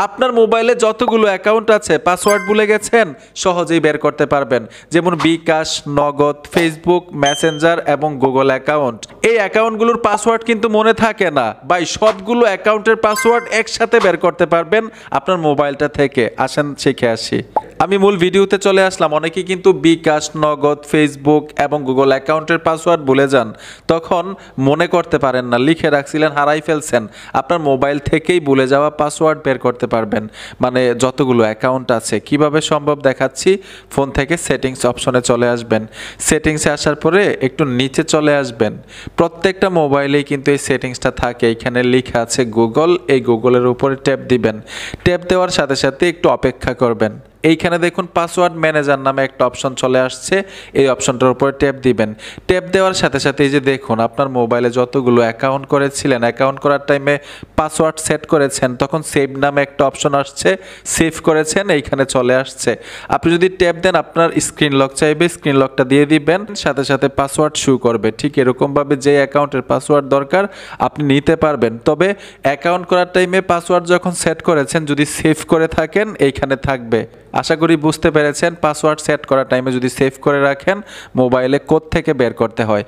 আপনার মোবাইলে যতগুলো অ্যাকাউন্ট আছে পাসওয়ার্ড ভুলে গেছেন, সহজেই বের করতে পারবেন। যেমন বিকাশ, নগদ, ফেসবুক, মেসেঞ্জার এবং গুগল অ্যাকাউন্ট। এই অ্যাকাউন্টগুলোর পাসওয়ার্ড কিন্তু মনে থাকে না ভাই, সবগুলো অ্যাকাউন্টের পাসওয়ার্ড একসাথে বের করতে পারবেন আপনার মোবাইলটা থেকে। আসেন শিখে আসি। আমি মূল ভিডিওতে চলে আসলাম। অনেকেই কিন্তু বিকাশ, নগদ, ফেসবুক এবং গুগল অ্যাকাউন্টের পাসওয়ার্ড ভুলে যান, তখন মনে করতে পারেন না, লিখে রাখছিলেন, হারাই ফেলছেন। আপনার মোবাইল থেকেই ভুলে যাওয়া পাসওয়ার্ড বের করতে পারবেন, মানে যতগুলো অ্যাকাউন্ট আছে। কিভাবে সম্ভব দেখাচ্ছি। ফোন থেকে সেটিংস অপশনে চলে আসবেন। সেটিংসে আসার পরে একটু নিচে চলে আসবেন। প্রত্যেকটা মোবাইলেই কিন্তু এই সেটিংসটা থাকে। এখানে লেখা আছে গুগল, এই গুগলের উপরে ট্যাপ দিবেন। ট্যাপ দেওয়ার সাথে সাথে একটু অপেক্ষা করবেন। এইখানে দেখুন পাসওয়ার্ড ম্যানেজার নামে একটা অপশন চলে আসছে, এই অপশনটার উপরে ট্যাপ দিবেন। ট্যাপ দেওয়ার সাথে সাথে এই যে দেখুন আপনার মোবাইলে যতগুলো অ্যাকাউন্ট করেছিলেন, অ্যাকাউন্ট করার টাইমে পাসওয়ার্ড সেট করেছেন, তখন সেভ নামে একটা অপশন আসছে, সেভ করেছেন, এইখানে চলে আসছে। আপনি যদি ট্যাপ দেন আপনার স্ক্রিন লক চাইবে, স্ক্রিন লকটা দিয়ে দিবেন, সাথে সাথে পাসওয়ার্ড শো করবে। ঠিক এরকমভাবে যে অ্যাকাউন্টের পাসওয়ার্ড দরকার আপনি নিতে পারবেন। তবে অ্যাকাউন্ট করার টাইমে পাসওয়ার্ড যখন সেট করেছেন, যদি সেভ করে থাকেন এইখানে থাকবে। আশা করি বুঝতে পেরেছেন। পাসওয়ার্ড সেট করার টাইমে যদি সেভ করে রাখেন, মোবাইলে কোত্থেকে বের করতে হয়।